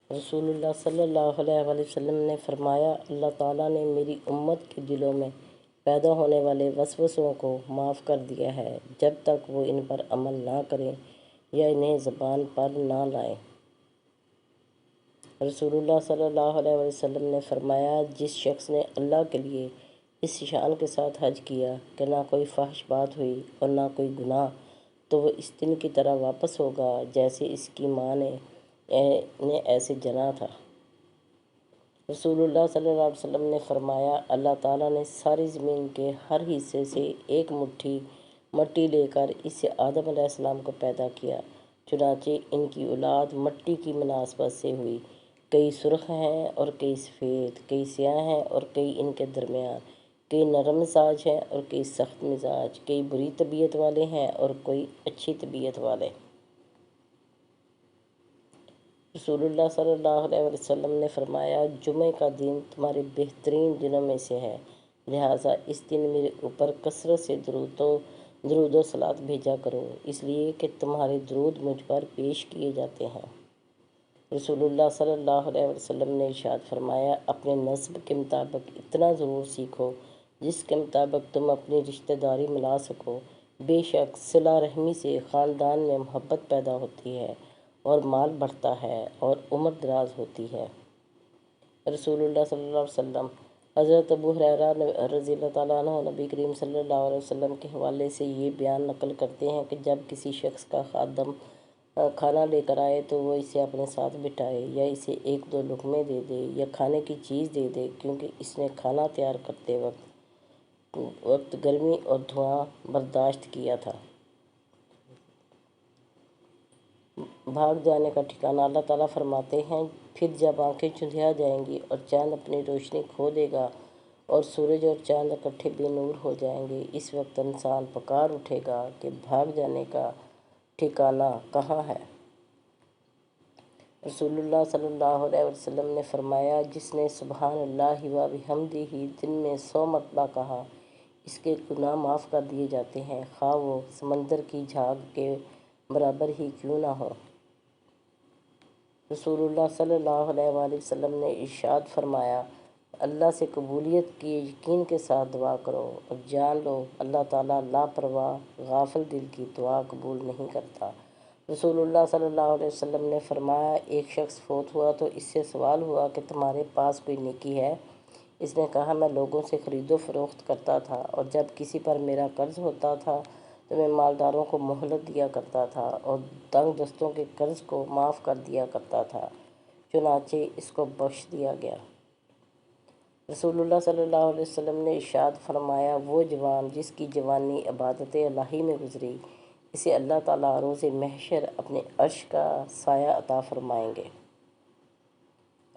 رسول اللہ صلی اللہ علیہ وآلہ وسلم نے فرمایا، اللہ تعالیٰ نے میری امت کے دلوں میں پیدا ہونے والے وسوسوں کو معاف کر دیا ہے جب تک وہ ان پر عمل نہ کریں یا انہیں زبان پر نہ لائیں۔ رسول اللہ صلی اللہ علیہ وآلہ وسلم نے فرمایا، جس شخص نے اللہ کے لیے اس شان کے ساتھ حج کیا کہ نہ کوئی فحش بات ہوئی اور نہ کوئی گناہ، تو وہ اس دن کی طرح واپس ہوگا جیسے اس کی ماں نے ایسے جنا تھا۔ رسول اللہ صلی اللہ علیہ وسلم نے فرمایا، اللہ تعالیٰ نے ساری زمین کے ہر حصے سے ایک مٹھی مٹی لے کر اس سے آدم علیہ السلام کو پیدا کیا، چنانچہ ان کی اولاد مٹی کی مناسبت سے ہوئی۔ کئی سرخ ہیں اور کئی سفید، کئی سیاہ ہیں اور کئی ان کے درمیان، کئی نرم مزاج ہیں اور کئی سخت مزاج، کئی بری طبیعت والے ہیں اور کوئی اچھی طبیعت والے۔ رسول اللہ صلی اللہ علیہ وسلم نے فرمایا، جمعہ کا دن تمہارے بہترین دنوں میں سے ہے، لہٰذا اس دن میرے اوپر کثرت سے درود و صلوات بھیجا کرو، اس لیے کہ تمہارے درود مجھ پر پیش کیے جاتے ہیں۔ رسول اللہ صلی اللہ علیہ وسلم نے ارشاد فرمایا، اپنے نسب کے مطابق اتنا ضرور سیکھو جس کے مطابق تم اپنی رشتہ داری ملا سکو، بے شک صلہ رحمی سے خاندان میں محبت پیدا ہوتی ہے اور مال بڑھتا ہے اور عمر دراز ہوتی ہے۔ رسول اللہ صلی اللہ علیہ وسلم حضرت ابو ہریرہ رضی اللہ تعالیٰ عنہ نبی کریم صلی اللہ علیہ وسلم کے حوالے سے یہ بیان نقل کرتے ہیں کہ جب کسی شخص کا خادم کھانا لے کر آئے تو وہ اسے اپنے ساتھ بٹھائے یا اسے ایک دو لقمے دے دے یا کھانے کی چیز دے دے، کیونکہ اس نے کھانا تیار کرتے وقت گرمی اور دھواں برداشت کیا تھا۔ بھاگ جانے کا ٹھکانہ اللہ تعالیٰ فرماتے ہیں، پھر جب آنکھیں چندھیا جائیں گی اور چاند اپنی روشنی کھو دے گا اور سورج اور چاند اکٹھے بے نور ہو جائیں گے، اس وقت انسان پکار اٹھے گا کہ بھاگ جانے کا ٹھکانہ کہاں ہے؟ رسول اللہ صلی اللہ علیہ وسلم نے فرمایا، جس نے سبحان اللہ و بحمدہ دن میں 100 مرتبہ کہا، اس کے گناہ معاف کر دیے جاتے ہیں، خواہ وہ سمندر کی جھاگ کے برابر ہی کیوں نہ ہو۔ رسول اللہ صلی اللہ علیہ وآلہ وسلم نے ارشاد فرمایا، اللہ سے قبولیت کی یقین کے ساتھ دعا کرو اور جان لو اللہ تعالیٰ لاپرواہ غافل دل کی دعا قبول نہیں کرتا۔ رسول اللہ صلی اللہ علیہ وسلم نے فرمایا، ایک شخص فوت ہوا تو اس سے سوال ہوا کہ تمہارے پاس کوئی نیکی ہے؟ اس نے کہا، میں لوگوں سے خرید و فروخت کرتا تھا اور جب کسی پر میرا قرض ہوتا تھا تو میں مالداروں کو مہلت دیا کرتا تھا اور تنگ دستوں کے قرض کو معاف کر دیا کرتا تھا، چنانچہ اس کو بخش دیا گیا۔ رسول اللہ صلی اللہ علیہ وسلم نے ارشاد فرمایا، وہ جوان جس کی جوانی عبادت الہی میں گزری، اسے اللہ تعالیٰ روز محشر اپنے عرش کا سایہ عطا فرمائیں گے۔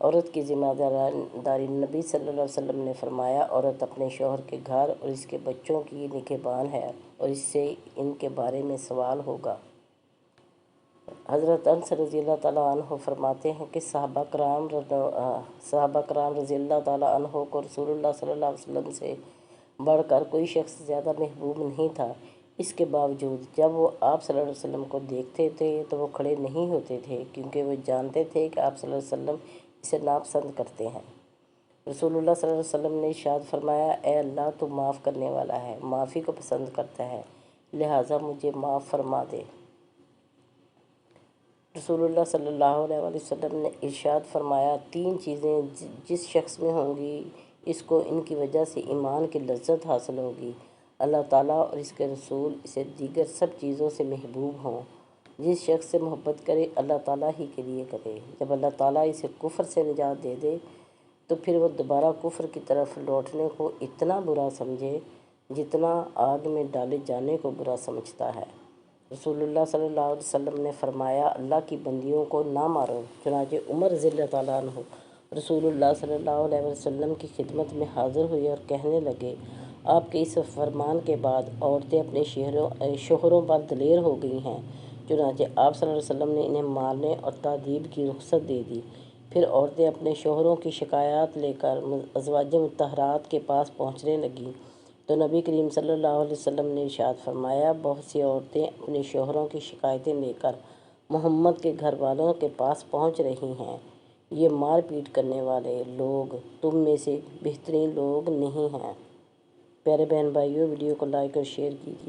عورت کی ذمہ داری، نبی صلی اللہ علیہ وسلم نے فرمایا، عورت اپنے شوہر کے گھر اور اس کے بچوں کی نگہبان ہے اور اس سے ان کے بارے میں سوال ہوگا۔ حضرت انس رضی اللہ تعالیٰ عنہ فرماتے ہیں کہ صحابہ کرام رضی اللہ تعالیٰ عنہ کو رسول اللہ صلی اللہ علیہ وسلم سے بڑھ کر کوئی شخص زیادہ محبوب نہیں تھا، اس کے باوجود جب وہ آپ صلی اللہ علیہ وسلم کو دیکھتے تھے تو وہ کھڑے نہیں ہوتے تھے، کیونکہ وہ جانتے تھے کہ آپ صلی اللہ علیہ وسلم اسے ناپسند کرتے ہیں۔ رسول اللہ صلی اللہ علیہ وسلم نے ارشاد فرمایا، اے اللہ، تو معاف کرنے والا ہے، معافی کو پسند کرتا ہے، لہٰذا مجھے معاف فرما دے۔ رسول اللہ صلی اللہ علیہ وآلہ وسلم نے ارشاد فرمایا، 3 چیزیں جس شخص میں ہوں گی اس کو ان کی وجہ سے ایمان کی لذت حاصل ہوگی، اللہ تعالیٰ اور اس کے رسول اسے دیگر سب چیزوں سے محبوب ہوں۔ جس شخص سے محبت کرے اللہ تعالیٰ ہی کے لیے کرے، جب اللہ تعالیٰ اسے کفر سے نجات دے دے تو پھر وہ دوبارہ کفر کی طرف لوٹنے کو اتنا برا سمجھے جتنا آگ میں ڈالے جانے کو برا سمجھتا ہے۔ رسول اللہ صلی اللہ علیہ وسلم نے فرمایا، اللہ کی بندیوں کو نہ مارو، چنانچہ عمر رضی اللہ تعالیٰ عنہ رسول اللہ صلی اللہ علیہ وسلم کی خدمت میں حاضر ہوئے اور کہنے لگے، آپ کے اس فرمان کے بعد عورتیں اپنے شوہروں پر دلیر ہو گئی ہیں، چنانچہ آپ صلی اللہ علیہ وسلم نے انہیں مارنے اور تعذیب کی رخصت دے دی۔ پھر عورتیں اپنے شوہروں کی شکایات لے کر ازواج مطہرات کے پاس پہنچنے لگیں تو نبی کریم صلی اللہ علیہ وسلم نے ارشاد فرمایا، بہت سی عورتیں اپنے شوہروں کی شکایتیں لے کر محمد کے گھر والوں کے پاس پہنچ رہی ہیں، یہ مار پیٹ کرنے والے لوگ تم میں سے بہترین لوگ نہیں ہیں۔ پیارے بہن بھائیوں، ویڈیو کو لائک اور شیئر کیجیے۔